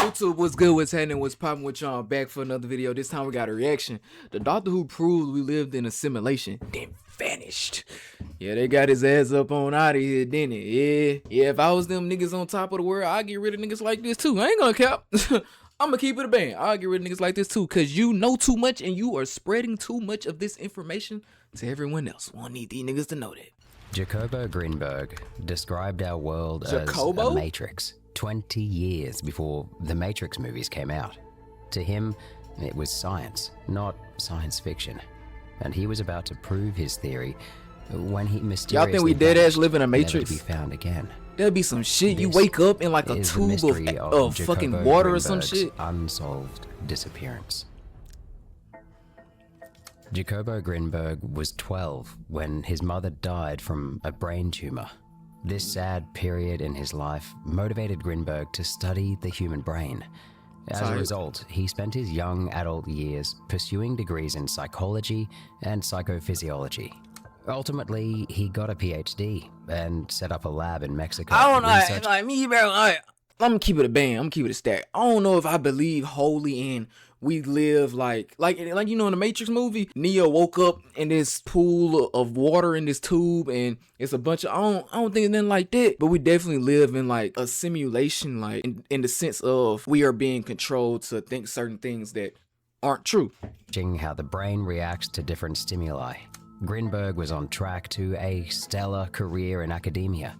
YouTube, what's good, what's happening, what's popping with y'all? Back for another video. This time we got a reaction. The Doctor Who proved we lived in a simulation, then vanished. Yeah, they got his ass up on out of here, didn't it? Yeah, if I was them niggas on top of the world, I'd get rid of niggas like this too. I ain't gonna cap. I'm gonna keep it a band. I'll get rid of niggas like this too, cause you know too much and you are spreading too much of this information to everyone else. We don't need these niggas to know that. Jacobo Grinberg described our world as a matrix 20 years before the Matrix movies came out. To him, it was science, not science fiction. And he was about to prove his theory when he mysteriously y'all think we dead ass live in a matrix? Never to be found again. There'll be some shit. You wake up in like a tube of fucking water or some shit. Unsolved disappearance. Jacobo Grinberg was 12 when his mother died from a brain tumor. This sad period in his life motivated Grinberg to study the human brain. As a result, he spent his young adult years pursuing degrees in psychology and psychophysiology. Ultimately, he got a PhD and set up a lab in Mexico. I don't know, like me, bro. I'm gonna keep it a band. I'm gonna keep it a stack. I don't know if I believe wholly in we live like you know in the Matrix movie, Neo woke up in this pool of water in this tube, and it's a bunch of I don't think it's nothing like that. But we definitely live in like a simulation, like in the sense of we are being controlled to think certain things that aren't true. How the brain reacts to different stimuli. Grinberg was on track to a stellar career in academia.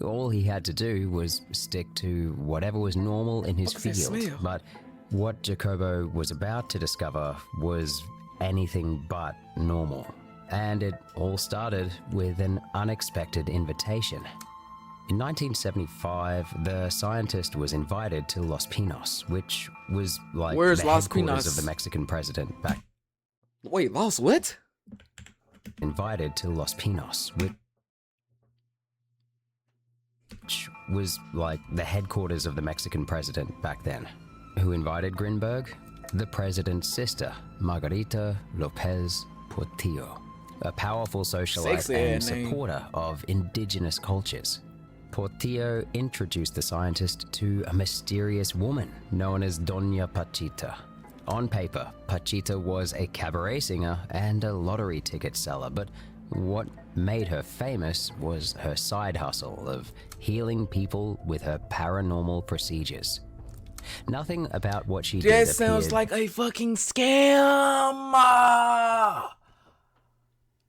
All he had to do was stick to whatever was normal in his field. But what Jacobo was about to discover was anything but normal. And it all started with an unexpected invitation. In 1975, the scientist was invited to Los Pinos, which was like the headquarters of the Mexican president back. Wait, Los what? Invited to Los Pinos, which was like the headquarters of the Mexican president back then. Who invited Grinberg? The president's sister, Margarita Lopez Portillo, a powerful socialite and supporter of indigenous cultures. Portillo introduced the scientist to a mysterious woman known as Doña Pachita. On paper, Pachita was a cabaret singer and a lottery ticket seller, but what made her famous was her side hustle of healing people with her paranormal procedures. Nothing about what she did that sounds like a fucking scam.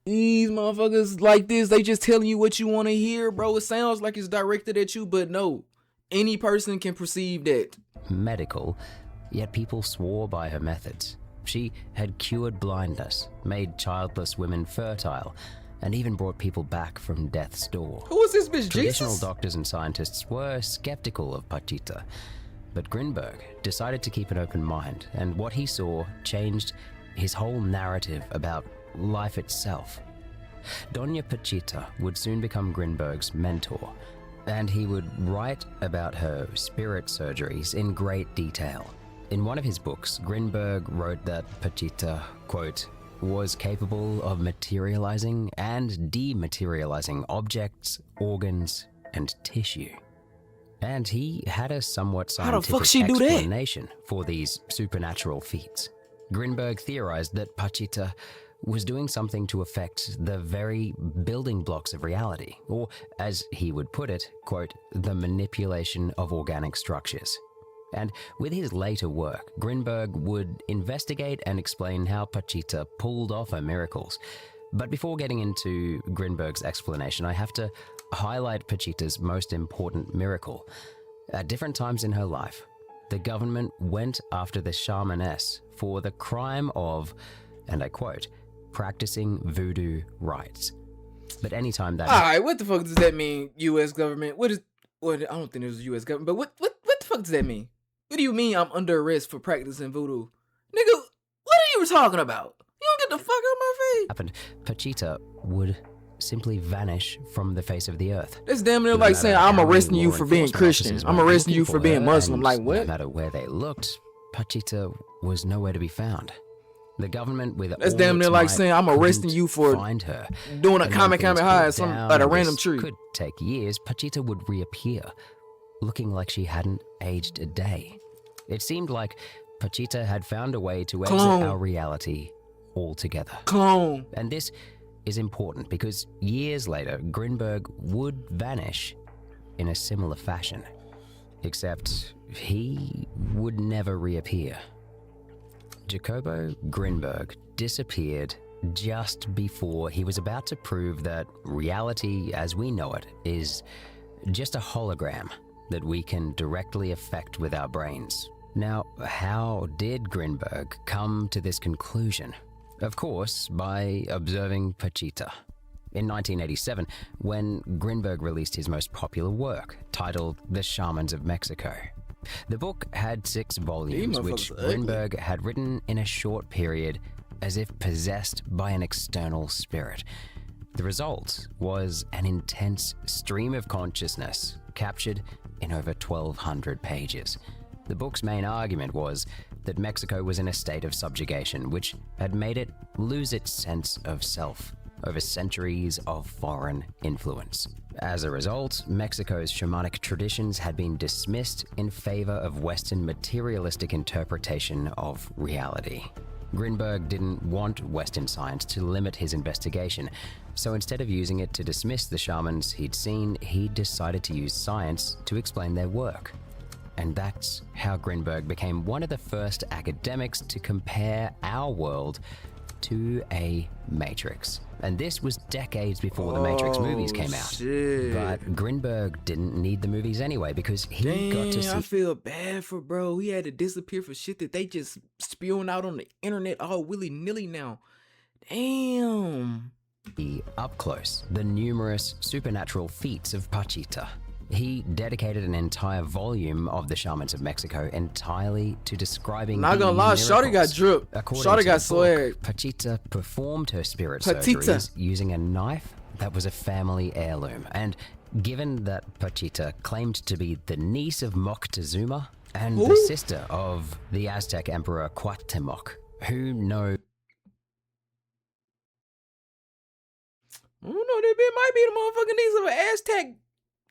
These motherfuckers like this, they just telling you what you want to hear, bro. It sounds like it's directed at you, but no, any person can perceive that. Medical, yet people swore by her methods. She had cured blindness, made childless women fertile, and even brought people back from death's door. Who is this bitch, Traditional Jesus? doctors and scientists were skeptical of Pachita, but Grinberg decided to keep an open mind, and what he saw changed his whole narrative about life itself. Doña Pachita would soon become Grinberg's mentor, and he would write about her spirit surgeries in great detail. In one of his books, Grinberg wrote that Pachita, quote, was capable of materializing and dematerializing objects, organs, and tissue. And he had a somewhat scientific explanation for these supernatural feats. Grinberg theorized that Pachita was doing something to affect the very building blocks of reality, or as he would put it, quote, the manipulation of organic structures. And with his later work, Grinberg would investigate and explain how Pachita pulled off her miracles. But before getting into Grinberg's explanation, I have to highlight Pachita's most important miracle. At different times in her life, the government went after the shamaness for the crime of, and I quote, practicing voodoo rites. But anytime that... Alright, what the fuck does that mean, U.S. government? I don't think it was the U.S. government, but what the fuck does that mean? What do you mean I'm under arrest for practicing voodoo? Nigga, what are you talking about? You don't get the fuck out of my face. Happened. Pachita would simply vanish from the face of the earth. That's damn near like saying I'm arresting you for being Christian. I'm arresting you for being Muslim. Like what? No matter where they looked, Pachita was nowhere to be found. The government with that's damn near like saying I'm arresting you for find her. Doing a Kamehameha at a random tree. Could take years. Pachita would reappear, looking like she hadn't aged a day. It seemed like Pachita had found a way to exit Clone. our reality altogether. Clone. And this is important because years later, Grinberg would vanish in a similar fashion. Except he would never reappear. Jacobo Grinberg disappeared just before he was about to prove that reality as we know it is just a hologram that we can directly affect with our brains. Now, how did Grinberg come to this conclusion? Of course, by observing Pachita. In 1987, when Grinberg released his most popular work, titled The Shamans of Mexico. The book had 6 volumes, which Grinberg had written in a short period as if possessed by an external spirit. The result was an intense stream of consciousness captured in over 1,200 pages. The book's main argument was that Mexico was in a state of subjugation, which had made it lose its sense of self over centuries of foreign influence. As a result, Mexico's shamanic traditions had been dismissed in favor of Western materialistic interpretation of reality. Grinberg didn't want Western science to limit his investigation, so instead of using it to dismiss the shamans he'd seen, he decided to use science to explain their work. And that's how Grinberg became one of the first academics to compare our world to a Matrix. And this was decades before the Matrix movies came out. Shit. But Grinberg didn't need the movies anyway because he got to see... I feel bad for bro. He had to disappear for shit that they just spewing out on the internet all willy-nilly now. Damn. Up close the numerous supernatural feats of Pachita. He dedicated an entire volume of The Shamans of Mexico entirely to describing Not gonna lie, Shawty got drip. Shawty got swag. Pachita performed her spirit surgeries using a knife that was a family heirloom. And given that Pachita claimed to be the niece of Moctezuma and the sister of the Aztec emperor Cuauhtemoc, who knows... I don't know, they might be the motherfucking niece of an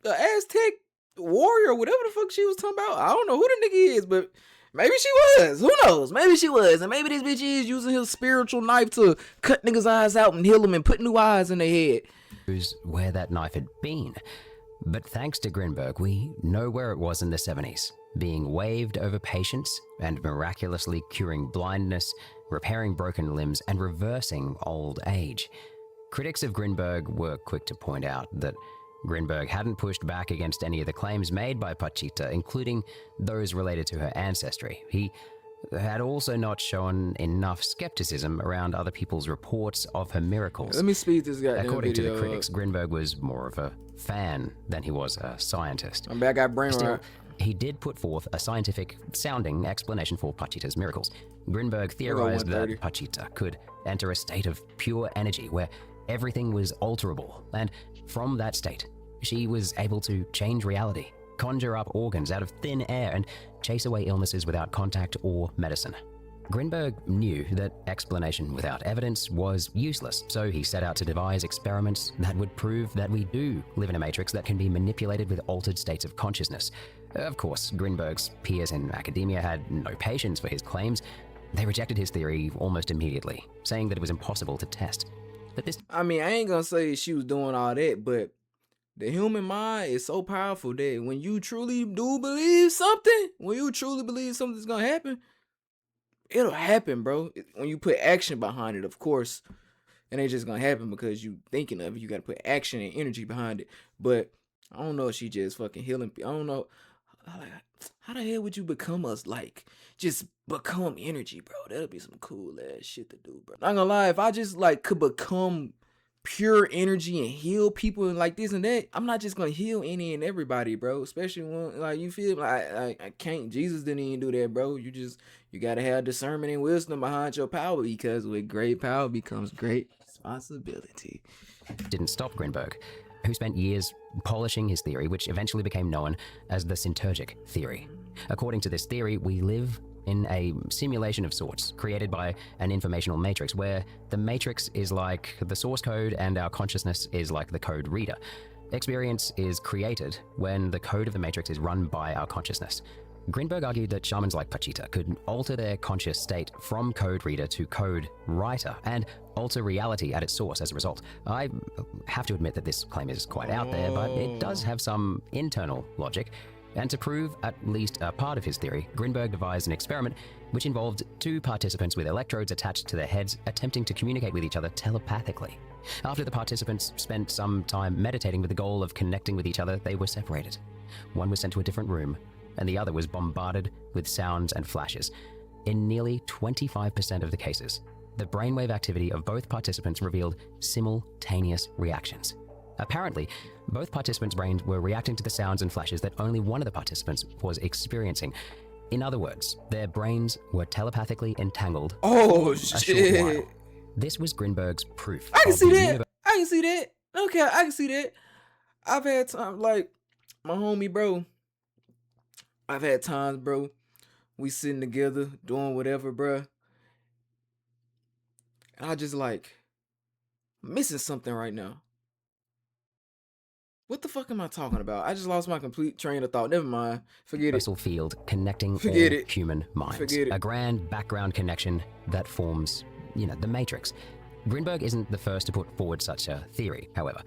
Aztec warrior, whatever the fuck she was talking about. I don't know who the nigga is, but maybe she was. Who knows? Maybe she was. And maybe this bitch is using his spiritual knife to cut niggas' eyes out and heal them and put new eyes in their head. Where that knife had been. But thanks to Grinberg, we know where it was in the 70s, being waved over patients and miraculously curing blindness, repairing broken limbs, and reversing old age. Critics of Grinberg were quick to point out that Grinberg hadn't pushed back against any of the claims made by Pachita, including those related to her ancestry. He had also not shown enough skepticism around other people's reports of her miracles. Let me speed this guy. According to the critics, Grinberg was more of a fan than he was a scientist. I'm back, I brain Still, rot. he did put forth a scientific-sounding explanation for Pachita's miracles. Grinberg theorized that Pachita could enter a state of pure energy where everything was alterable, and from that state, she was able to change reality, conjure up organs out of thin air, and chase away illnesses without contact or medicine. Grinberg knew that explanation without evidence was useless, so he set out to devise experiments that would prove that we do live in a matrix that can be manipulated with altered states of consciousness. Of course, Grinberg's peers in academia had no patience for his claims. They rejected his theory almost immediately, saying that it was impossible to test. But this... I mean, I ain't gonna say she was doing all that, but the human mind is so powerful that when you truly do believe something, when you truly believe something's gonna happen, it'll happen, bro. When you put action behind it, of course, it ain't just gonna happen because you thinking of it. You gotta put action and energy behind it. But I don't know if she just fucking healing. I don't know. How the hell would you become us? Like, just become energy, bro. That'll be some cool ass shit to do, bro. Not gonna lie, if I just like could become pure energy and heal people and like this and that, I'm not just gonna heal any and everybody, bro. Especially when like you feel like I can't. Jesus didn't even do that, bro. You gotta have discernment and wisdom behind your power, because with great power becomes great responsibility. Didn't stop Grinberg, who spent years polishing his theory, which eventually became known as the synergic theory. According to this theory, we live in a simulation of sorts, created by an informational matrix, where the matrix is like the source code and our consciousness is like the code reader. Experience is created when the code of the matrix is run by our consciousness. Grinberg argued that shamans like Pachita could alter their conscious state from code reader to code writer and alter reality at its source as a result. I have to admit that this claim is quite out there, but it does have some internal logic. And to prove at least a part of his theory, Grinberg devised an experiment which involved 2 participants with electrodes attached to their heads attempting to communicate with each other telepathically. After the participants spent some time meditating with the goal of connecting with each other, they were separated. One was sent to a different room, and the other was bombarded with sounds and flashes. In nearly 25% of the cases, the brainwave activity of both participants revealed simultaneous reactions. Apparently, both participants' brains were reacting to the sounds and flashes that only one of the participants was experiencing. In other words, their brains were telepathically entangled Oh a short shit! while. This was Grinberg's proof. I can of see the that. I can see that. Okay, I can see that. I've had time, like my homie, bro. I've had times, bro. We sitting together doing whatever, bro. And I just like missing something right now. What the fuck am I talking about? I just lost my complete train of thought. Never mind. Forget it. universal field connecting Forget all it. human minds. Forget it. A grand background connection that forms, the matrix. Grinberg isn't the first to put forward such a theory, however.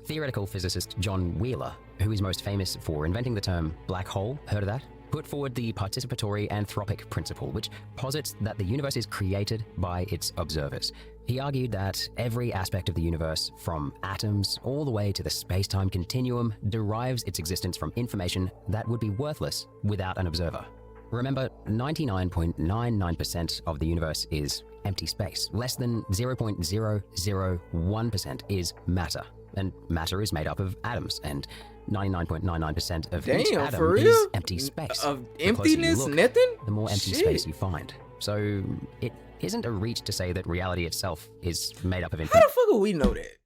Theoretical physicist John Wheeler, who is most famous for inventing the term black hole, heard of that? Put forward the participatory anthropic principle, which posits that the universe is created by its observers. He argued that every aspect of the universe, from atoms all the way to the space-time continuum, derives its existence from information that would be worthless without an observer. Remember, 99.99% of the universe is empty space. Less than 0.001% is matter, and matter is made up of atoms, and 99.99% of each Damn, atom for real? is empty space. Of The closer you emptiness, look, nothing? the more empty Shit. space you find. So it isn't a reach to say that reality itself is made up of How infinite. the fuck would we know that?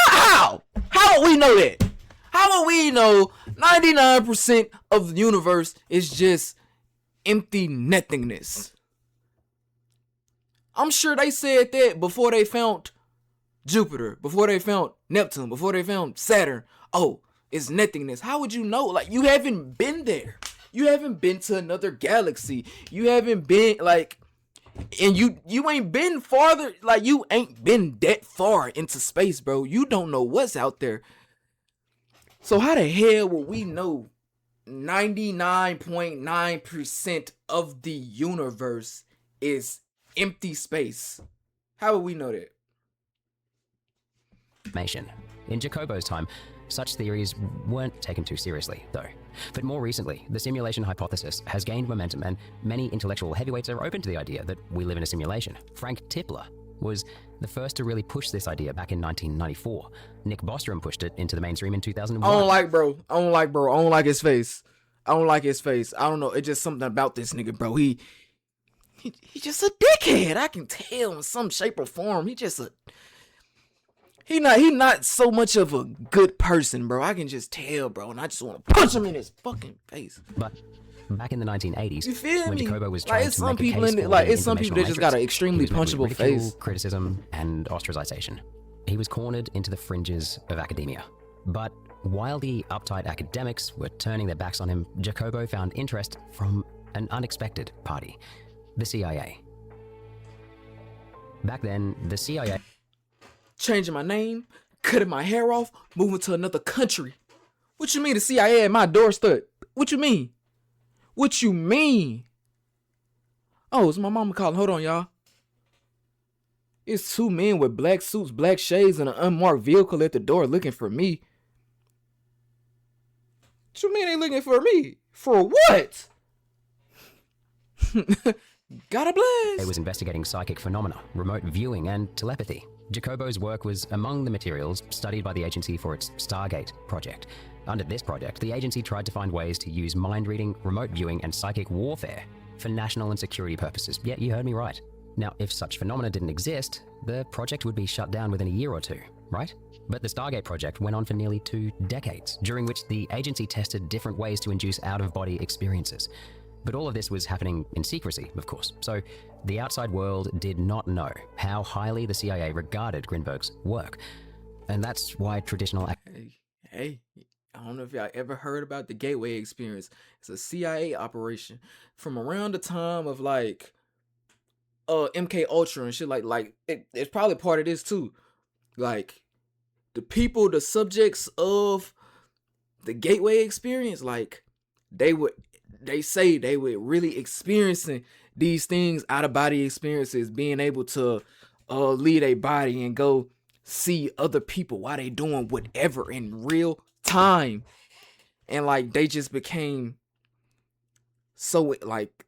How? How would we know that? How would we know 99% of the universe is just empty nothingness? I'm sure they said that before they found Jupiter, before they found Neptune, before they found Saturn. Oh, it's nothingness. How would you know? Like, you haven't been there. You haven't been to another galaxy. You haven't been, like, and you ain't been farther, like, you ain't been that far into space, bro. You don't know what's out there. So how the hell will we know 99.9% of the universe is empty space? How would we know that? Information. In Jacobo's time, such theories weren't taken too seriously, though. But more recently, the simulation hypothesis has gained momentum, and many intellectual heavyweights are open to the idea that we live in a simulation. Frank Tipler was the first to really push this idea back in 1994. Nick Bostrom pushed it into the mainstream in 2001. I don't like his face. I don't like his face. I don't know. It's just something about this nigga, bro. He just a dickhead. I can tell in some shape or form. He not so much of a good person, bro. I can just tell, bro, and I just want to punch him in his fucking face. But back in the 1980s, You feel when me? Jacobo was Like, trying it's to some make a people case in it- for like, the it's some people that just informational got an matrix, extremely he was met with punchable ridicule, face. criticism, and ostracization. He was cornered into the fringes of academia. But while the uptight academics were turning their backs on him, Jacobo found interest from an unexpected party, the CIA. Back then, the CIA Changing my name, cutting my hair off, moving to another country. What you mean the CIA at my doorstep? What you mean? What you mean? Oh, it's my mama calling. Hold on, y'all. It's 2 men with black suits, black shades, and an unmarked vehicle at the door looking for me. What you mean they looking for me? For what? Gotta bless. was investigating psychic phenomena, remote viewing, and telepathy. Jacobo's work was among the materials studied by the agency for its Stargate project. Under this project, the agency tried to find ways to use mind reading, remote viewing, and psychic warfare for national and security purposes. Yeah, you heard me right. Now, if such phenomena didn't exist, the project would be shut down within a year or two, right? But the Stargate project went on for nearly 2 decades, during which the agency tested different ways to induce out-of-body experiences. But all of this was happening in secrecy, of course, so the outside world did not know how highly the CIA regarded Grinberg's work. And that's why traditional... Hey, I don't know if y'all ever heard about the Gateway Experience. It's a CIA operation from around the time of like MK Ultra and shit. It's probably part of this too. Like the people, the subjects of the Gateway Experience, like they say they were really experiencing these things, out of body experiences, being able to leave a body and go see other people while they doing whatever in real time. And like they just became so like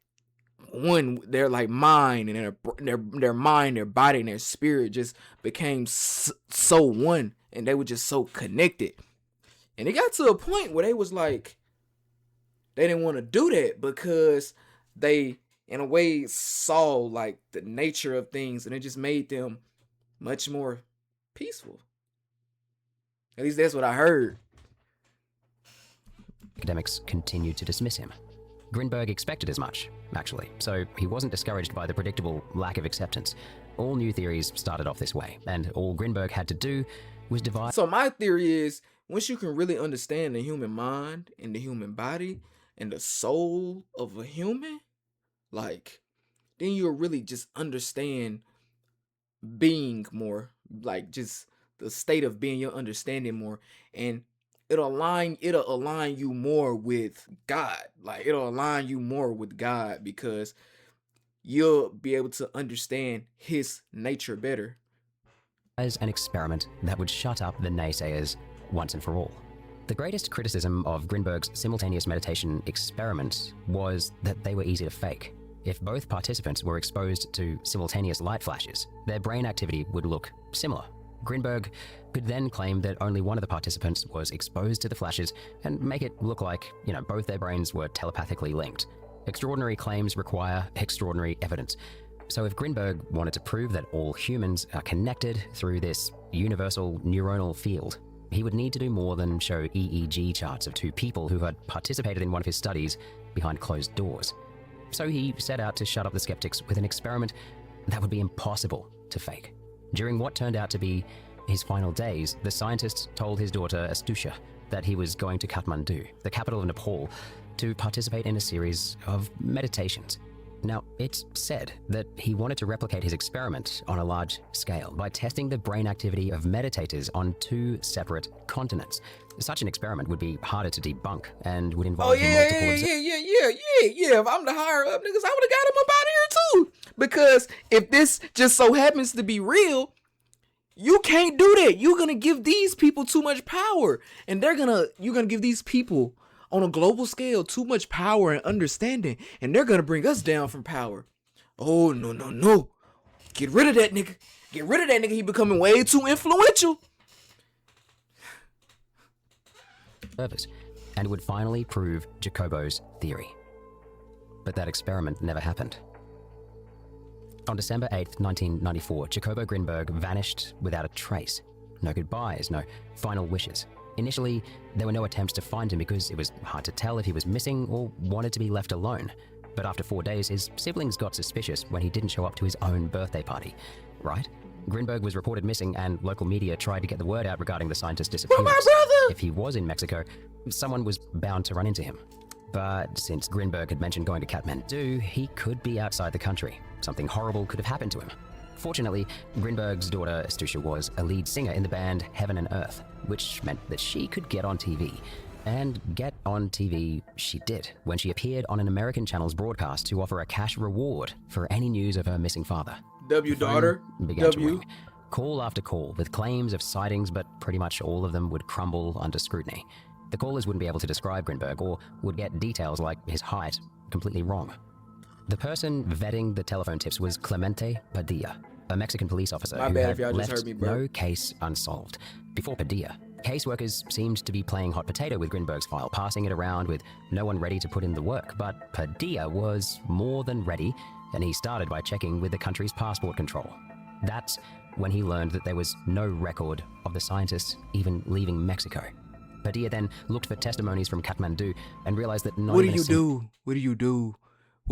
one, their like mind and their mind, their body and their spirit just became so one, and they were just so connected. And it got to a point where they was like, they didn't want to do that because they in a way saw like the nature of things, and it just made them much more peaceful. At least that's what I heard. Academics continued to dismiss him. Grinberg expected as much, actually, so he wasn't discouraged by the predictable lack of acceptance. All new theories started off this way, and all Grinberg had to do was divide. So my theory is, once you can really understand the human mind and the human body and the soul of a human, like, then you'll really just understand being more, like just the state of being, you'll understand it more, and it'll align you more with God. Like it'll align you more with God because you'll be able to understand his nature better. As an experiment that would shut up the naysayers once and for all. The greatest criticism of Grinberg's simultaneous meditation experiment was that they were easy to fake. If both participants were exposed to simultaneous light flashes, their brain activity would look similar. Grinberg could then claim that only one of the participants was exposed to the flashes and make it look like, both their brains were telepathically linked. Extraordinary claims require extraordinary evidence. So if Grinberg wanted to prove that all humans are connected through this universal neuronal field, he would need to do more than show EEG charts of two people who had participated in one of his studies behind closed doors. So he set out to shut up the skeptics with an experiment that would be impossible to fake. During what turned out to be his final days, the scientist told his daughter Astusha that he was going to Kathmandu, the capital of Nepal, to participate in a series of meditations. Now, it's said that he wanted to replicate his experiment on a large scale by testing the brain activity of meditators on two separate continents. Such an experiment would be harder to debunk and would involve multiple If I'm the higher up niggas, I would have got him up out of here too. Because if this just so happens to be real, you can't do that. You're gonna give these people too much power, and you're gonna give these people on a global scale too much power and understanding, and they're gonna bring us down from power. Oh no. Get rid of that nigga. He becoming way too influential. Service, and would finally prove Jacobo's theory. But that experiment never happened. On December 8th, 1994, Jacobo Grinberg vanished without a trace. No goodbyes, no final wishes. Initially, there were no attempts to find him because it was hard to tell if he was missing or wanted to be left alone. But after 4 days, his siblings got suspicious when he didn't show up to his own birthday party. Right? Grinberg was reported missing, and local media tried to get the word out regarding the scientist's disappearance. My brother! If he was in Mexico, someone was bound to run into him. But since Grinberg had mentioned going to Kathmandu, he could be outside the country. Something horrible could have happened to him. Fortunately, Grinberg's daughter Astusha was a lead singer in the band Heaven and Earth, which meant that she could get on TV. And get on TV she did, when she appeared on an American channel's broadcast to offer a cash reward for any news of her missing father. Daughter. Began to ring. Call after call with claims of sightings, but pretty much all of them would crumble under scrutiny. The callers wouldn't be able to describe Grinberg or would get details like his height completely wrong. The person vetting the telephone tips was Clemente Padilla, a Mexican police officer who had left no case unsolved. Before Padilla, caseworkers seemed to be playing hot potato with Grinberg's file, passing it around with no one ready to put in the work. But Padilla was more than ready, and he started by checking with the country's passport control. That's when he learned that there was no record of the scientists even leaving Mexico. Padilla then looked for testimonies from Kathmandu and realized that What do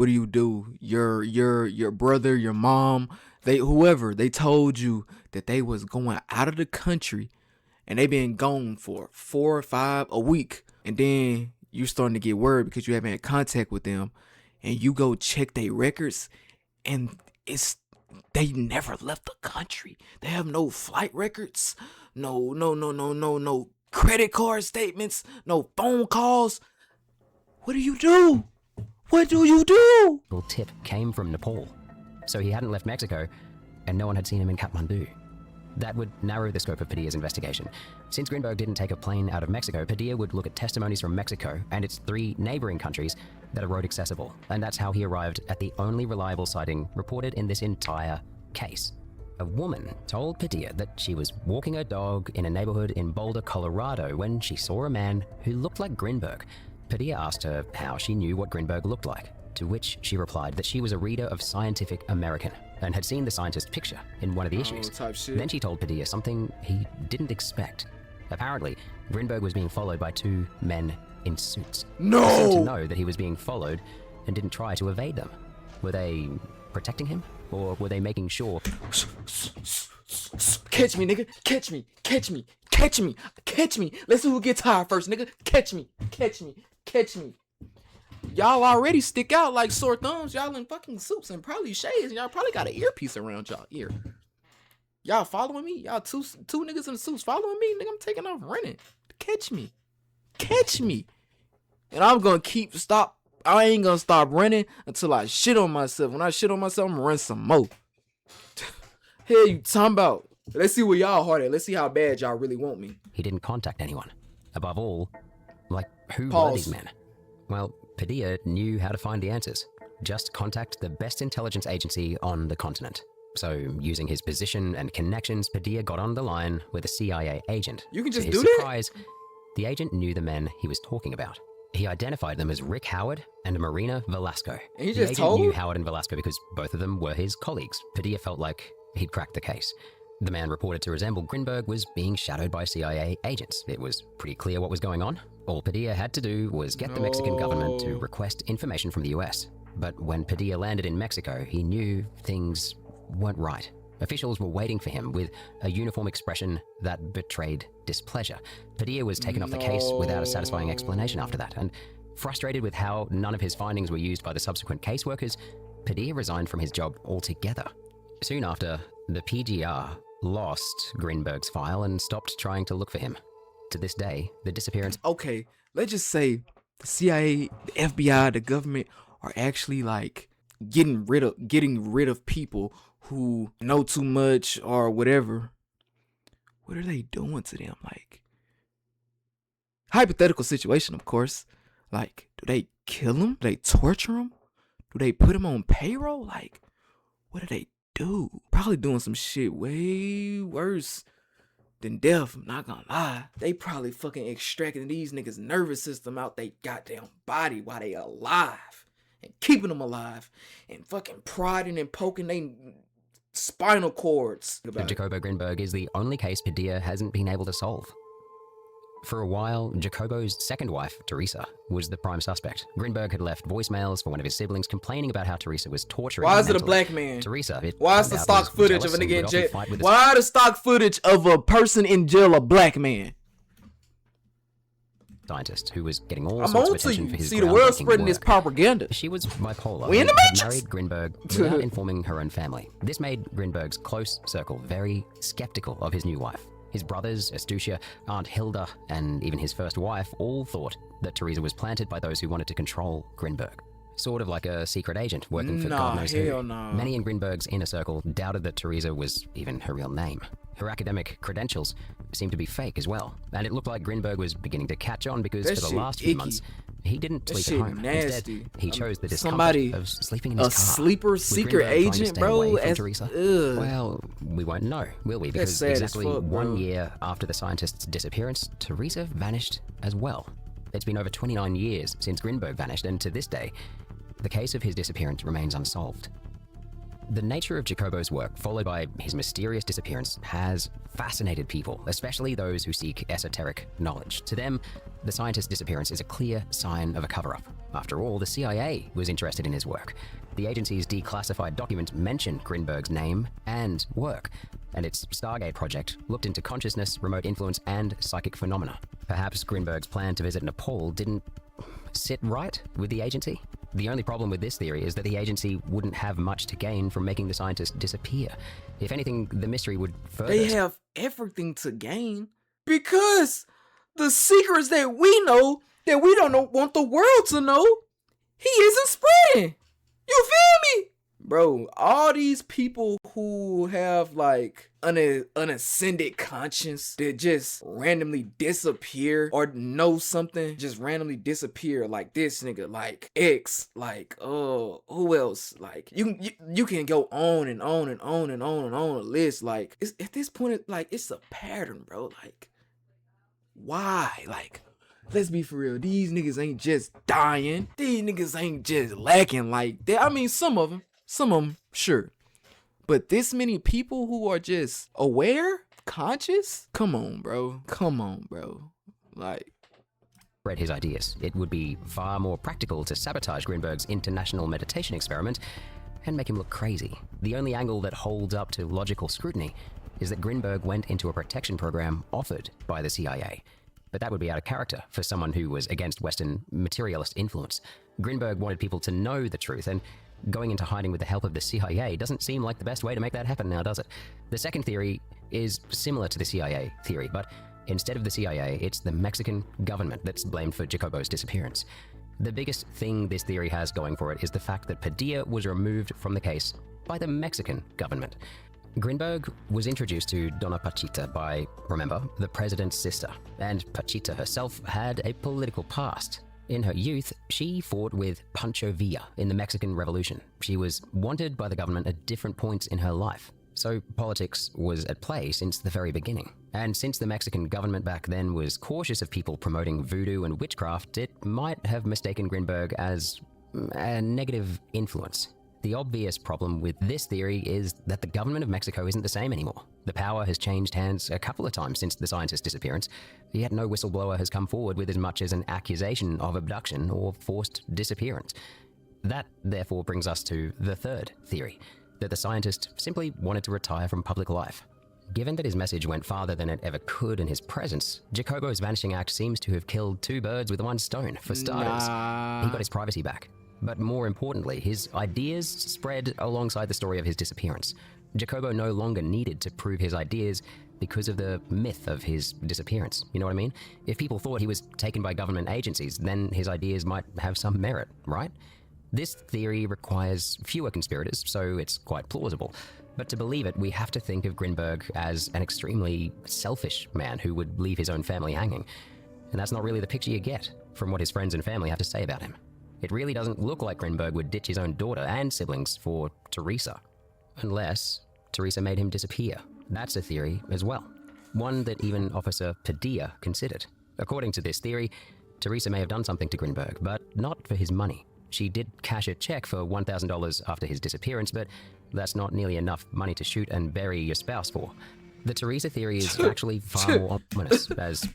you do? Your brother, your mom, they told you that they was going out of the country and they been gone for 4 or 5 a week, and then you starting to get worried because you haven't had contact with them, and you go check their records, and they never left the country. They have no flight records, no credit card statements, no phone calls. What do you do? What do you do? The tip came from Nepal, so he hadn't left Mexico, and no one had seen him in Kathmandu. That would narrow the scope of Padilla's investigation. Since Grinberg didn't take a plane out of Mexico, Padilla would look at testimonies from Mexico and its 3 neighboring countries that are road accessible, and that's how he arrived at the only reliable sighting reported in this entire case. A woman told Padilla that she was walking her dog in a neighborhood in Boulder, Colorado, when she saw a man who looked like Grinberg. Padilla asked her how she knew what Grinberg looked like, to which she replied that she was a reader of Scientific American and had seen the scientist's picture in one of the issues. Then she told Padilla something he didn't expect. Apparently, Grinberg was being followed by 2 men in suits. No! He seemed to know that he was being followed and didn't try to evade them. Were they protecting him, or were they making sure... Catch me, nigga. Catch me. Catch me. Catch me. Catch me. Let's see who gets tired first, nigga. Catch me. Catch me. Catch me. Y'all already stick out like sore thumbs. Y'all in fucking suits and probably shades. Y'all probably got an earpiece around y'all ear. Y'all following me? Y'all two niggas in suits following me? Nigga, I'm taking off running. Catch me. Catch me. And I'm gonna I ain't gonna stop running until I shit on myself. When I shit on myself, I'm gonna run some more. Hell you talking about? Let's see where y'all hard at. Let's see how bad y'all really want me. He didn't contact anyone. Above all, who Pause. were these men? Well, Padilla knew how to find the answers. Just contact the best intelligence agency on the continent. So, using his position and connections, Padilla got on the line with a CIA agent. You can just to his do that? surprise, the agent knew the men he was talking about. He identified them as Rick Howard and Marina Velasco. And he the just agent told? knew Howard and Velasco because both of them were his colleagues. Padilla felt like he'd cracked the case. The man reported to resemble Grinberg was being shadowed by CIA agents. It was pretty clear what was going on. All Padilla had to do was get the Mexican government to request information from the US. But when Padilla landed in Mexico, he knew things weren't right. Officials were waiting for him with a uniform expression that betrayed displeasure. Padilla was taken off the case without a satisfying explanation after that, and frustrated with how none of his findings were used by the subsequent caseworkers, Padilla resigned from his job altogether. Soon after, the PGR lost Grinberg's file and stopped trying to look for him. To this day, the disappearance... Okay, let's just say the CIA, the FBI, the government are actually like getting rid of people who know too much or whatever. What are they doing to them? Like, hypothetical situation, of course. Like, do they kill them? Do they torture them? Do they put them on payroll? Like, what do they do? Probably doing some shit way worse than death, I'm not gonna lie. They probably fucking extracting these niggas' nervous system out they goddamn body while they alive. And keeping them alive. And fucking prodding and poking they spinal cords. Jacobo Grinberg is the only case Padilla hasn't been able to solve. For a while, Jacobo's second wife, Teresa, was the prime suspect. Grinberg had left voicemails for one of his siblings complaining about how Teresa was torturing him. Why is it a mentally. black man? Teresa, why is the stock footage of a nigga in jail? Why the stock footage of a person in jail a black man? Scientist who was getting all I'm sorts of on to attention you. for his See, the world groundbreaking spreading this work. propaganda. She was bipolar. We in the and had Matrix? married Grinberg without informing her own family. This made Grinberg's close circle very skeptical of his new wife. His brothers, Astucia, Aunt Hilda, and even his first wife all thought that Teresa was planted by those who wanted to control Grinberg. Sort of like a secret agent working for God knows who. No. Many in Grinberg's inner circle doubted that Teresa was even her real name. Her academic credentials seemed to be fake as well, and it looked like Grinberg was beginning to catch on because That for the shit last few icky. months, he didn't That sleep shit at home. nasty. Instead, he chose the discomfort Somebody- of sleeping in his A car. sleeper Was secret Grinberg trying to agent, stay bro. away from As- Teresa? ugh. Well, we won't know, will we? Because sad as exactly fuck, 1 bro. year after the scientist's disappearance, Teresa vanished as well. It's been over 29 years since Grinberg vanished, and to this day, the case of his disappearance remains unsolved. The nature of Jacobo's work, followed by his mysterious disappearance, has fascinated people, especially those who seek esoteric knowledge. To them, the scientist's disappearance is a clear sign of a cover-up. After all, the CIA was interested in his work. The agency's declassified documents mention Grinberg's name and work. and its Stargate project looked into consciousness, remote influence, and psychic phenomena. Perhaps Grinberg's plan to visit Nepal didn't sit right with the agency? The only problem with this theory is that the agency wouldn't have much to gain from making the scientist disappear. If anything, the mystery would further... They have everything to gain because the secrets that we know that we don't want the world to know, he isn't spreading. You feel me? Bro, all these people who have like an ascended conscience that just randomly disappear or know something, just randomly disappear, like this nigga, like X, like who else? Like you can go on and on and on and on and on a list. Like it's, at this point, like it's a pattern, bro. Like why? Like let's be for real. These niggas ain't just dying. These niggas ain't just lacking like that. I mean, some of them, sure. But this many people who are just aware, conscious? Come on, bro. Like, spread his ideas. It would be far more practical to sabotage Grinberg's international meditation experiment and make him look crazy. The only angle that holds up to logical scrutiny is that Grinberg went into a protection program offered by the CIA. But that would be out of character for someone who was against Western materialist influence. Grinberg wanted people to know the truth, and going into hiding with the help of the CIA doesn't seem like the best way to make that happen now, does it? The second theory is similar to the CIA theory, but instead of the CIA, it's the Mexican government that's blamed for Jacobo's disappearance. The biggest thing this theory has going for it is the fact that Padilla was removed from the case by the Mexican government. Grinberg was introduced to Dona Pachita by, remember, the president's sister, and Pachita herself had a political past. In her youth, she fought with Pancho Villa in the Mexican Revolution. She was wanted by the government at different points in her life. So politics was at play since the very beginning. And since the Mexican government back then was cautious of people promoting voodoo and witchcraft, it might have mistaken Grinberg as a negative influence. The obvious problem with this theory is that the government of Mexico isn't the same anymore. The power has changed hands a couple of times since the scientist's disappearance, yet no whistleblower has come forward with as much as an accusation of abduction or forced disappearance. That, therefore, brings us to the third theory, that the scientist simply wanted to retire from public life. Given that his message went farther than it ever could in his presence, Jacobo's vanishing act seems to have killed two birds with one stone. For starters, he got his privacy back. But more importantly, his ideas spread alongside the story of his disappearance. Jacobo no longer needed to prove his ideas because of the myth of his disappearance. You know what I mean? If people thought he was taken by government agencies, then his ideas might have some merit, right? This theory requires fewer conspirators, so it's quite plausible. But to believe it, we have to think of Grinberg as an extremely selfish man who would leave his own family hanging. And that's not really the picture you get from what his friends and family have to say about him. It really doesn't look like Grinberg would ditch his own daughter and siblings for Teresa. Unless Teresa made him disappear. That's a theory as well. One that even Officer Padilla considered. According to this theory, Teresa may have done something to Grinberg, but not for his money. She did cash a check for $1,000 after his disappearance, but that's not nearly enough money to shoot and bury your spouse for. The Teresa theory is actually far more ominous, as...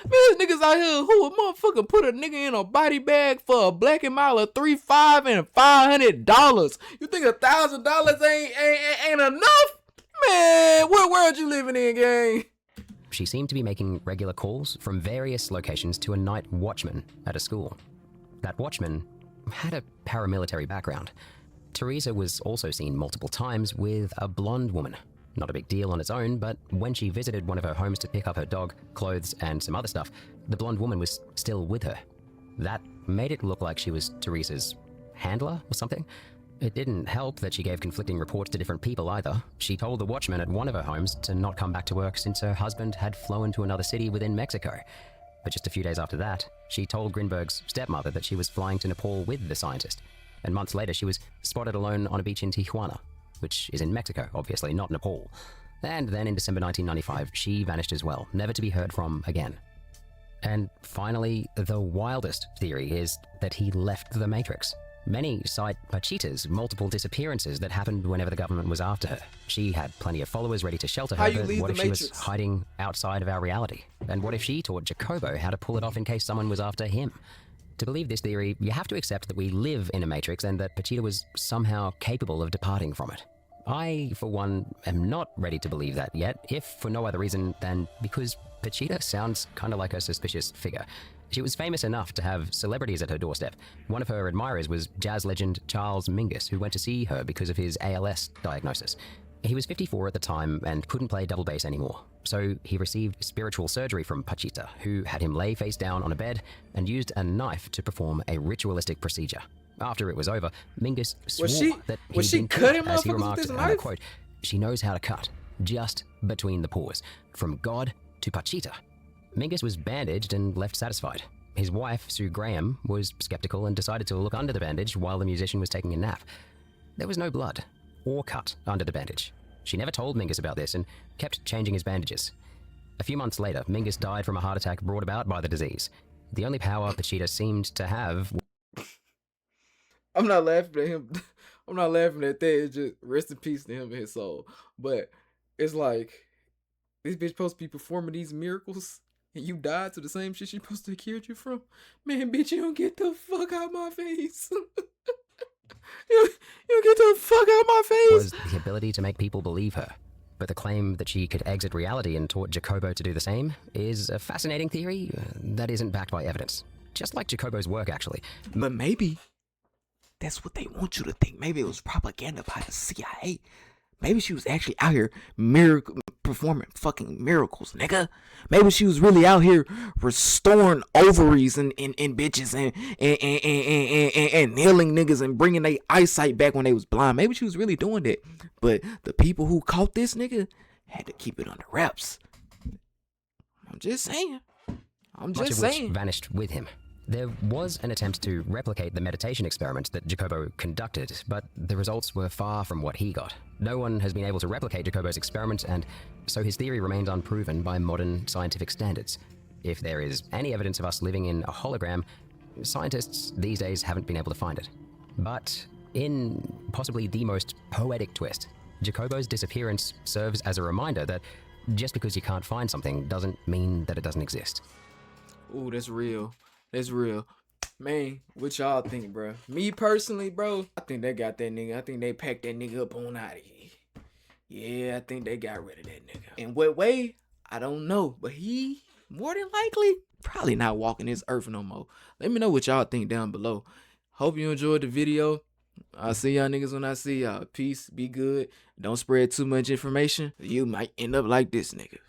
Man, niggas out here who a motherfucker put a nigga in a body bag for a Black and Mild of $3.5 and $500. You think $1,000 ain't enough? Man, what world you living in, gang? She seemed to be making regular calls from various locations to a night watchman at a school. That watchman had a paramilitary background. Teresa was also seen multiple times with a blonde woman. Not a big deal on its own, but when she visited one of her homes to pick up her dog, clothes, and some other stuff, the blonde woman was still with her. That made it look like she was Teresa's handler or something. It didn't help that she gave conflicting reports to different people either. She told the watchman at one of her homes to not come back to work since her husband had flown to another city within Mexico. But just a few days after that, she told Grinberg's stepmother that she was flying to Nepal with the scientist. And months later, she was spotted alone on a beach in Tijuana, which is in Mexico, obviously, not Nepal. And then in December 1995, she vanished as well, never to be heard from again. And finally, the wildest theory is that he left the Matrix. Many cite Pachita's multiple disappearances that happened whenever the government was after her. She had plenty of followers ready to shelter her, but what if she was hiding outside of our reality? And what if she taught Jacobo how to pull it off in case someone was after him? To believe this theory, you have to accept that we live in a matrix and that Pachita was somehow capable of departing from it. I, for one, am not ready to believe that yet, if for no other reason than because Pachita sounds kind of like a suspicious figure. She was famous enough to have celebrities at her doorstep. One of her admirers was jazz legend Charles Mingus, who went to see her because of his ALS diagnosis. He was 54 at the time and couldn't play double bass anymore, so he received spiritual surgery from Pachita, who had him lay face down on a bed and used a knife to perform a ritualistic procedure. After it was over, Mingus swore that he'd been killed, as he remarked, and I quote, "She knows how to cut, just between the pores, from God to Pachita." Mingus was bandaged and left satisfied. His wife, Sue Graham, was skeptical and decided to look under the bandage while the musician was taking a nap. There was no blood or cut under the bandage. She never told Mingus about this and kept changing his bandages. A few months later, Mingus died from a heart attack brought about by the disease. The only power Pachita seemed to have... I'm not laughing at him. I'm not laughing at that. It's just rest in peace to him and his soul. But it's like, this bitch supposed to be performing these miracles and you died to the same shit she supposed to have cured you from? Man, bitch, you don't get the fuck out my face. you don't get the fuck out my face. Was the ability to make people believe her. But the claim that she could exit reality and taught Jacobo to do the same is a fascinating theory that isn't backed by evidence. Just like Jacobo's work, actually. But maybe that's what they want you to think. Maybe it was propaganda by the CIA. Maybe she was actually out here performing fucking miracles, nigga. Maybe she was really out here restoring ovaries and bitches and nailing niggas and bringing their eyesight back when they was blind. Maybe she was really doing that. But the people who caught this nigga had to keep it under wraps. I'm just saying. Much of which vanished with him. There was an attempt to replicate the meditation experiment that Jacobo conducted, but the results were far from what he got. No one has been able to replicate Jacobo's experiment, and so his theory remains unproven by modern scientific standards. If there is any evidence of us living in a hologram, scientists these days haven't been able to find it. But in possibly the most poetic twist, Jacobo's disappearance serves as a reminder that just because you can't find something doesn't mean that it doesn't exist. Ooh, that's real. That's real. Man, what y'all think, bro? Me personally, bro, I think they got that nigga. I think they packed that nigga up on out of here. Yeah, I think they got rid of that nigga. In what way? I don't know. But he, more than likely, probably not walking this earth no more. Let me know what y'all think down below. Hope you enjoyed the video. I'll see y'all niggas when I see y'all. Peace. Be good. Don't spread too much information. You might end up like this nigga.